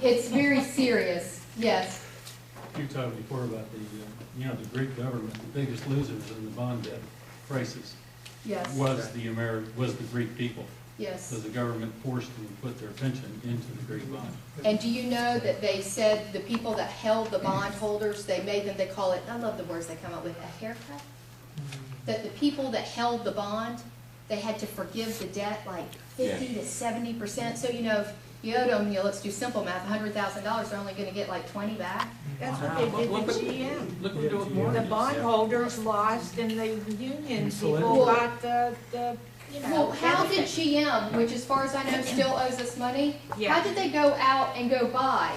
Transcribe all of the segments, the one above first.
It's very serious, yes. You talked before about the Greek government, the biggest losers in the bond debt crisis Yes. was the Greek people. Yes. So the government forced them to put their pension into the Greek bond. And do you know that they said the people that held the bondholders, they call it, I love the words they come up with, a haircut? That the people that held the bond, they had to forgive the debt like 50 to 70%. So, if you owed them, let's do simple math, $100,000, they're only going to get like 20 back. That's what they did with GM. Look what we do with The mortgages. bondholders lost and the union people Well, got Well, how did GM, which as far as I know still owes us money, Yeah. how did they go out and go buy?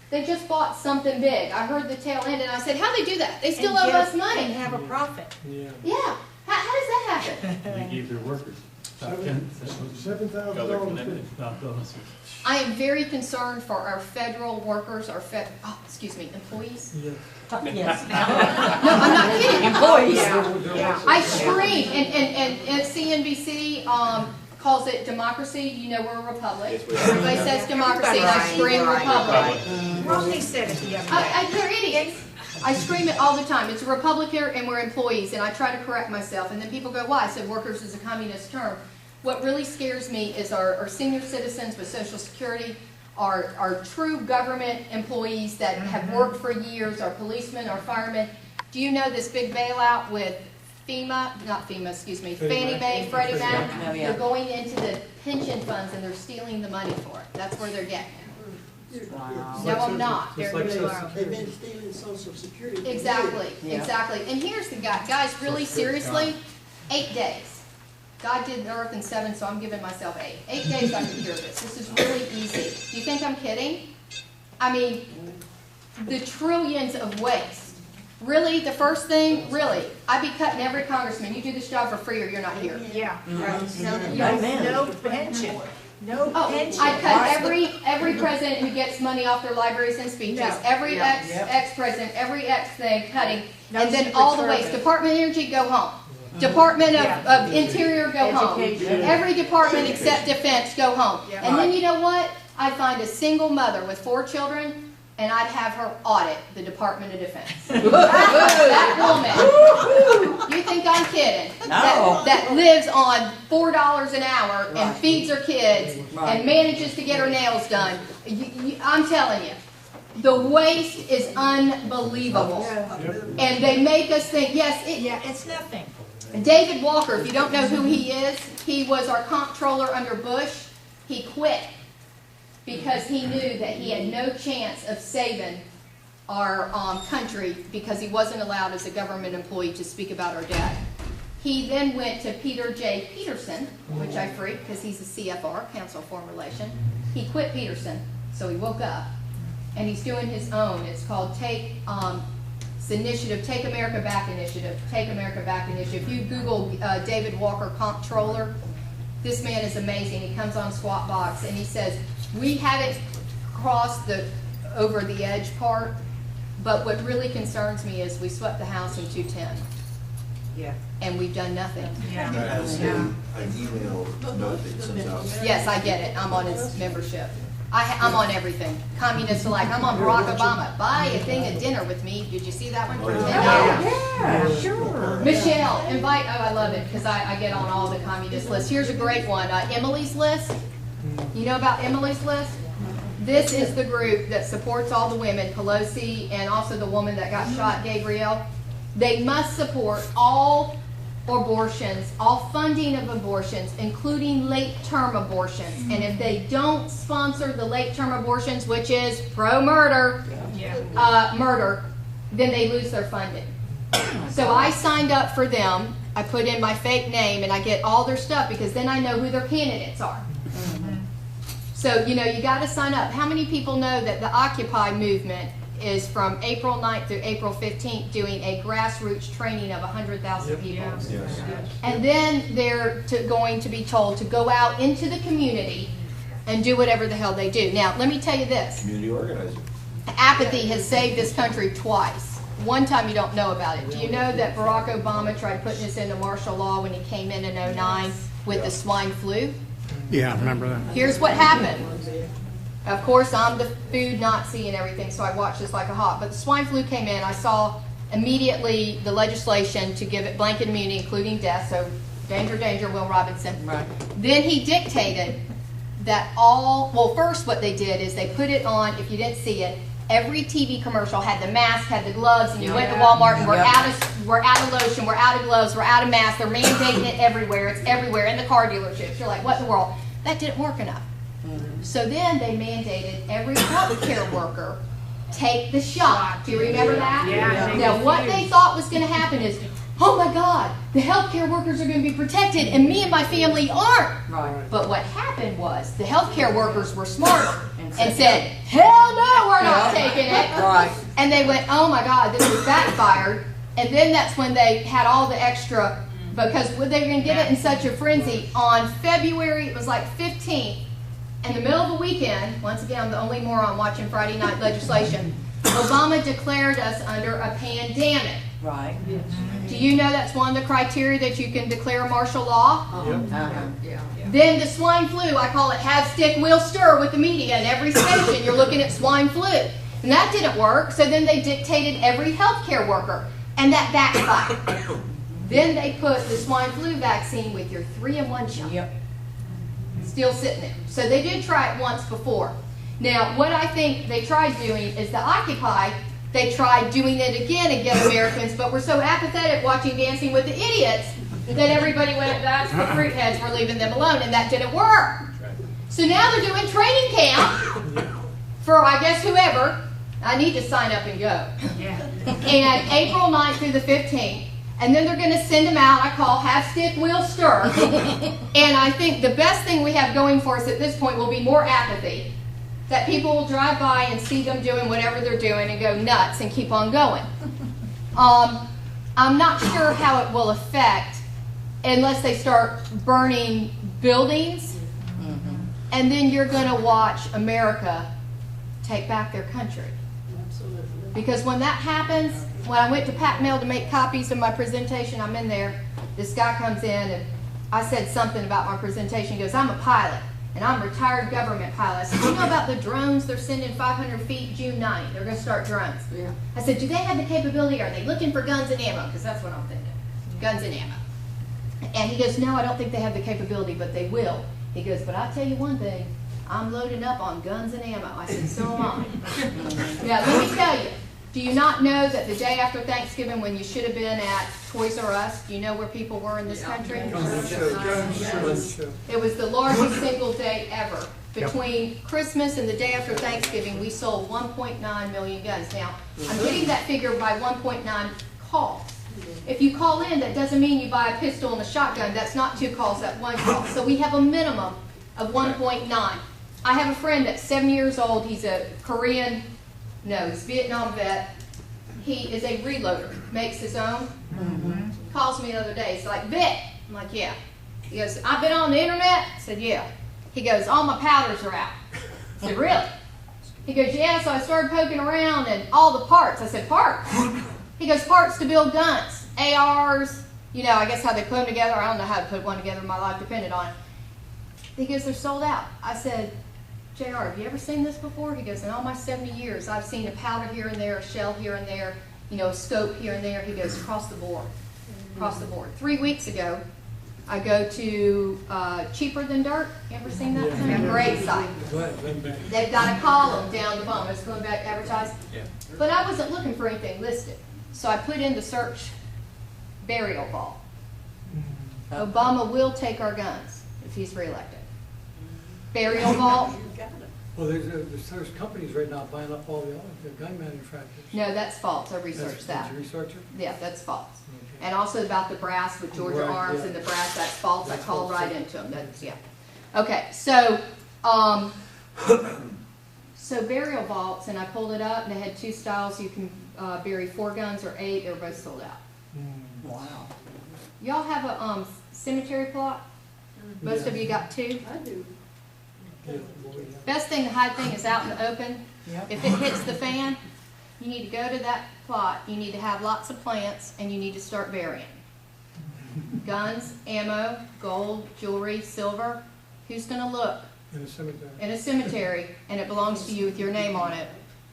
They just bought something big. I heard the tail end and I said, how'd they do that? They still owe us And money. have a profit. Yeah. How does that happen? They gave their workers about 10, $7,000. about bonuses. I am very concerned for our federal workers, employees. Yes. No, I'm not kidding. Yeah. I scream, and CNBC calls it democracy. We're a republic. Yes, we are. Everybody says democracy, and I scream republic. Romney said it the other day. They're idiots. I scream it all the time. It's a republic here, and we're employees, and I try to correct myself. And then people go, why? I said workers is a communist term. What really scares me is our senior citizens with Social Security, our true government employees that have worked for years, our policemen, our firemen. Do you know this big bailout with Fannie Mae, Freddie Mac? Oh, yeah. They're going into the pension funds and they're stealing the money for it. That's where they're getting it. Wow. No, I'm not. Just They're like really Social are. They've been stealing Social Security. Exactly, Yeah. exactly. And here's the guy, guys, really seriously, 8 days. God did the earth in 7, so I'm giving myself 8. 8 days I can cure this. This is really easy. Do you think I'm kidding? I mean, the trillions of waste. Really, the first thing, really, I'd be cutting every congressman. You do this job for free or you're not here. Yeah. Amen. No pension. No Oh, pension. I cut every president who gets money off their libraries and speeches, No. every Yeah. ex-president, every ex thing, cutting, No and then Secret all the waste. Service. Department of Energy, go home. Department Yeah. of Interior, go home. Education. Every department except Defense, go home. Yeah. And then you know what? I'd find a single mother with 4 children, and I'd have her audit the Department of Defense. That woman, you think I'm kidding? No. That lives on $4 an hour and Right. feeds her kids Right. and manages to get her nails done. I'm telling you, the waste is unbelievable. And they make us think, yes, Yeah, it's nothing. David Walker, if you don't know who he is, he was our comptroller under Bush. He quit because he knew that he had no chance of saving our country because he wasn't allowed as a government employee to speak about our debt. He then went to Peter J. Peterson, which I freaked because he's a CFR, Council of Foreign Relations. He quit Peterson, so he woke up, and he's doing his own. It's called it's initiative, Take America Back Initiative, Take America Back Initiative. If you Google David Walker Comptroller, this man is amazing. He comes on Squawk Box and he says, we haven't crossed the over the edge part, but what really concerns me is we swept the House in 210 Yeah. and we've done nothing. Yeah. Has an email note that he sends out. Yes, I get it. I'm on his membership. I'm on everything. Communist alike. I'm on Barack Obama. Buy a thing of dinner with me. Did you see that one? Oh, yeah. Yeah, sure. Michelle, invite, I love it because I get on all the communist lists. Here's a great one, Emily's List. You know about Emily's List? This is the group that supports all the women, Pelosi and also the woman that got shot, Gabrielle. They must support all abortions, all funding of abortions, including late-term abortions. And if they don't sponsor the late-term abortions, which is pro-murder, murder, then they lose their funding. So I signed up for them. I put in my fake name and I get all their stuff because then I know who their candidates are. So, you got to sign up. How many people know that the Occupy movement is from April 9th through April 15th doing a grassroots training of 100,000 people? Yes. And then they're going to be told to go out into the community and do whatever the hell they do. Now, let me tell you this. Community organizing. Apathy has saved this country twice. One time you don't know about it. Do you know that Barack Obama tried putting this into martial law when he came in 09 with the swine flu? Yeah, I remember that. Here's what happened. Of course, I'm the food Nazi and everything, so I watched this like a hawk. But the swine flu came in. I saw immediately the legislation to give it blanket immunity, including death. So danger, danger, Will Robinson. Right. Then he dictated that all, well, first what they did is they put it on, if you didn't see it, every TV commercial had the mask, had the gloves, and you went to Walmart and we're out of lotion, we're out of gloves, we're out of masks. They're mandating it everywhere. It's everywhere in the car dealerships. You're like, what in the world? That didn't work enough. So then they mandated every healthcare worker take the shot. Do you remember that? Yeah. Now what they thought was going to happen is, oh my God, the healthcare workers are going to be protected and me and my family aren't. Right. But what happened was the healthcare workers were smart and said, hell no, we're not taking it. Right. And they went, oh my God, this was backfired. And then that's when they had all the extra, because they were going to give it in such a frenzy. On February, it was like 15th, in the middle of the weekend, once again, I'm the only moron watching Friday night legislation, Obama declared us under a pandemic. Right. Do you know that's one of the criteria that you can declare martial law? Yeah. Then the swine flu, I call it have, stick, will, stir with the media. In every station, you're looking at swine flu. And that didn't work, so then they dictated every healthcare worker, and that backfired. Then they put the swine flu vaccine with your 3-in-1 shot. Yep. Still sitting there. So they did try it once before. Now, what I think they tried doing is the Occupy, they tried doing it again against Americans, but we're so apathetic watching Dancing with the Idiots that everybody went, that's the fruit heads, we're leaving them alone, and that didn't work. So now they're doing training camp for, I guess, whoever. I need to sign up and go. And April 9th through the 15th. And then they're going to send them out, I call have, stick, will, stir. And I think the best thing we have going for us at this point will be more apathy. That people will drive by and see them doing whatever they're doing and go nuts and keep on going. I'm not sure how it will affect unless they start burning buildings. And then you're going to watch America take back their country. Because when that happens, when I went to Pac Mail to make copies of my presentation, I'm in there, this guy comes in and I said something about my presentation. He goes, I'm a pilot and I'm a retired government pilot. I said, you know about the drones they're sending 500 feet June 9th? They're going to start drones. Yeah. I said, do they have the capability? Are they looking for guns and ammo? Because that's what I'm thinking, guns and ammo. And he goes, no, I don't think they have the capability, but they will. He goes, but I'll tell you one thing, I'm loading up on guns and ammo. I said, so am I. Now, let me tell you, do you not know that the day after Thanksgiving when you should have been at Toys R Us, do you know where people were in this country? It was the largest single day ever. Between Christmas and the day after Thanksgiving, we sold 1.9 million guns. Now, I'm getting that figure by 1.9 calls. If you call in, that doesn't mean you buy a pistol and a shotgun. That's not 2 calls, that's 1 call. So we have a minimum of 1.9. I have a friend that's 7 years old. He's a Korean, no, he's a Vietnam vet. He is a reloader, makes his own. Calls me the other day. He's like, Vic. I'm like, yeah. He goes, I've been on the internet. I said, yeah. He goes, all my powders are out. I said, really? He goes, yeah, so I started poking around and all the parts. I said, parts? He goes, parts to build guns, ARs, you know, I guess how they put them together. I don't know how to put one together. My life depended on it. He goes, they're sold out. I said, JR, have you ever seen this before? He goes, in all my 70 years, I've seen a powder here and there, a shell here and there, you know, a scope here and there. He goes, across the board, across the board. 3 weeks ago, I go to Cheaper Than Dirt. You ever seen that? Yeah. Great site. They've got a column down the bottom. It's going back to advertise. Yeah. But I wasn't looking for anything listed. So I put in the search burial vault. Obama will take our guns if he's reelected. Burial vault. Well, there's companies right now buying up all the gun manufacturers. No, that's false. I researched that. Did you research it? Yeah, that's false. Okay. And also about the brass with Georgia Right, Arms yeah. and the brass, that's false. That's I called false. right into them. That's, yeah. Okay, so, so burial vaults, and I pulled it up, and they had 2 styles. You can bury 4 guns or 8. They were both sold out. Wow. Y'all have a cemetery plot? Most Yeah. of you got 2? I do. Yeah, well, yeah. Best thing to hide thing is out in the open. Yep. If it hits the fan, you need to go to that plot. You need to have lots of plants, and you need to start burying. Guns, ammo, gold, jewelry, silver. Who's gonna look In a cemetery. in a cemetery and it belongs to you with your name on it,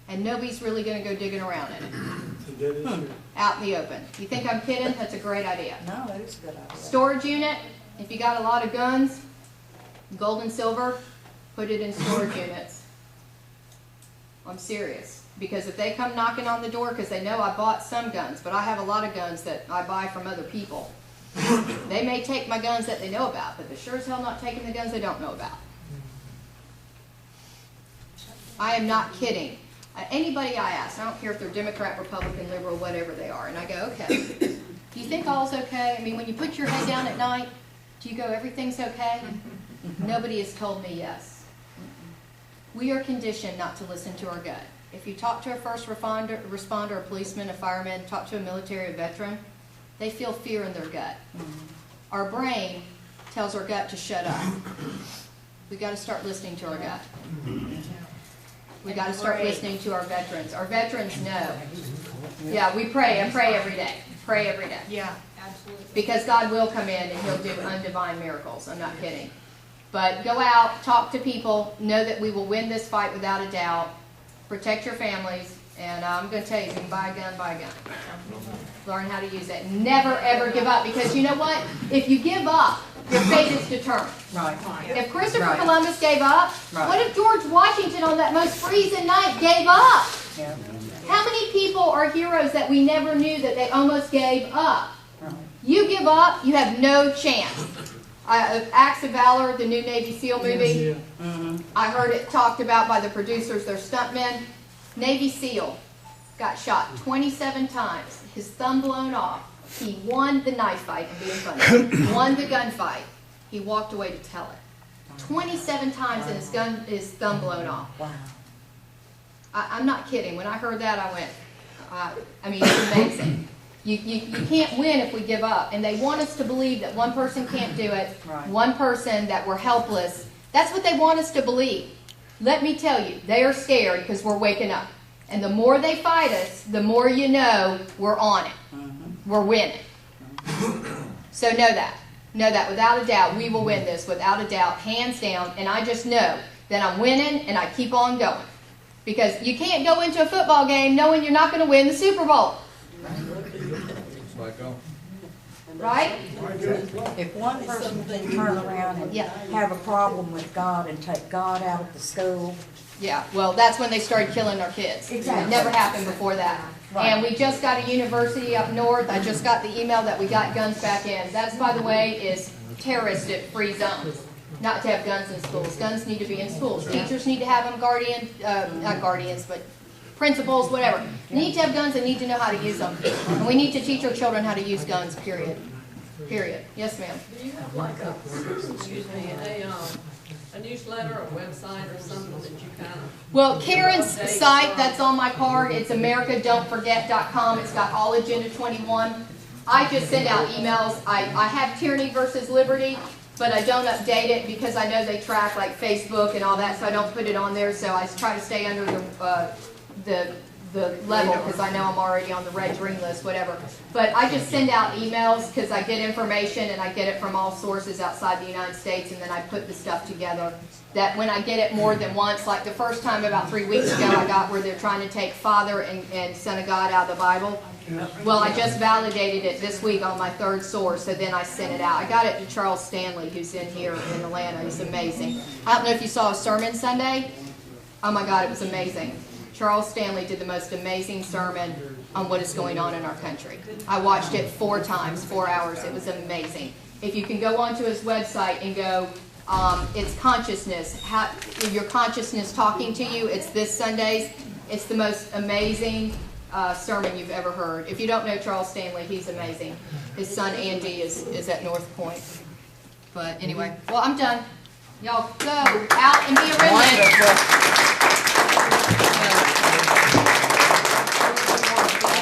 and nobody's really gonna go digging around in it, It's a dead issue. out in the open? You think I'm kidding? That's a great idea. No, that is a good idea. Storage unit, if you got a lot of guns, gold and silver, put it in storage units. I'm serious. Because if they come knocking on the door, because they know I bought some guns, but I have a lot of guns that I buy from other people. They may take my guns that they know about, but they're sure as hell not taking the guns they don't know about. I am not kidding. Anybody I ask, I don't care if they're Democrat, Republican, liberal, whatever they are, and I go, okay, do you think all's okay? I mean, when you put your head down at night, do you go, everything's okay? Nobody has told me yes. We are conditioned not to listen to our gut. If you talk to a first responder, a policeman, a fireman, talk to a military, a veteran, they feel fear in their gut. Our brain tells our gut to shut up. We got to start listening to our gut. We got to start listening to our veterans. Our veterans know. Yeah, we pray. I pray every day. Pray every day. Yeah, absolutely. Because God will come in and He'll do undivine miracles. I'm not kidding. But go out, talk to people, know that we will win this fight without a doubt. Protect your families, and I'm going to tell you, if you can buy a gun, buy a gun. Learn how to use it. Never, ever give up, because you know what? If you give up, your fate is determined. Right. If Christopher Right. Columbus gave up, Right. what if George Washington on that most freezing night gave up? Yeah. How many people are heroes that we never knew that they almost gave up? Right. You give up, you have no chance. Acts of Valor, the new Navy SEAL movie, Yeah. I heard it talked about by the producers, their stuntmen. Navy SEAL got shot 27 times, his thumb blown off. He won the knife fight, and being funny, won the gunfight. He walked away to tell it. 27 times and his thumb blown off. Wow. I'm not kidding. When I heard that, I went, I mean, it's amazing. You can't win if we give up. And they want us to believe that one person can't do it, Right. one person, that we're helpless. That's what they want us to believe. Let me tell you, they are scared because we're waking up. And the more they fight us, the more you know we're on it. We're winning. So know that. Know that without a doubt, we will win this, without a doubt, hands down. And I just know that I'm winning, and I keep on going. Because you can't go into a football game knowing you're not going to win the Super Bowl. Right? If one person can turn around and Yeah. have a problem with God and take God out of the school, Yeah, well, that's when they started killing our kids. Exactly. It never happened before that. Right. And we just got a university up north. I just got the email that we got guns back in. That's, by the way, is terrorist-free zones. Not to have guns in schools. Guns need to be in schools. Teachers need to have them, not guardians, but principals, whatever. Need to have guns and need to know how to use them. And we need to teach our children how to use guns, period. Period. Yes, ma'am. Do you have like a newsletter or website or something that you kind of? Well, Karen's site that's on my card, it's americadon'tforget.com. It's got all Agenda 21. I just send out emails. I have Tyranny versus Liberty, but I don't update it because I know they track like Facebook and all that, so I don't put it on there. So I try to stay under the level because I know I'm already on the red, green list, whatever. But I just send out emails because I get information and I get it from all sources outside the United States, and then I put the stuff together. That when I get it more than once, like the first time about 3 weeks ago I got where they're trying to take Father and Son of God out of the Bible. Well, I just validated it this week on my third source, so then I sent it out. I got it to Charles Stanley, who's in here in Atlanta. He's amazing. I don't know if you saw a sermon Sunday. Oh my God, it was amazing. Charles Stanley did the most amazing sermon on what is going on in our country. I watched it 4 times, 4 hours. It was amazing. If you can go onto his website and go, it's consciousness, your consciousness talking to you, it's this Sundays. It's the most amazing sermon you've ever heard. If you don't know Charles Stanley, he's amazing. His son Andy is at North Point. But anyway, well, I'm done. Y'all go out and be a redneck. wonderful.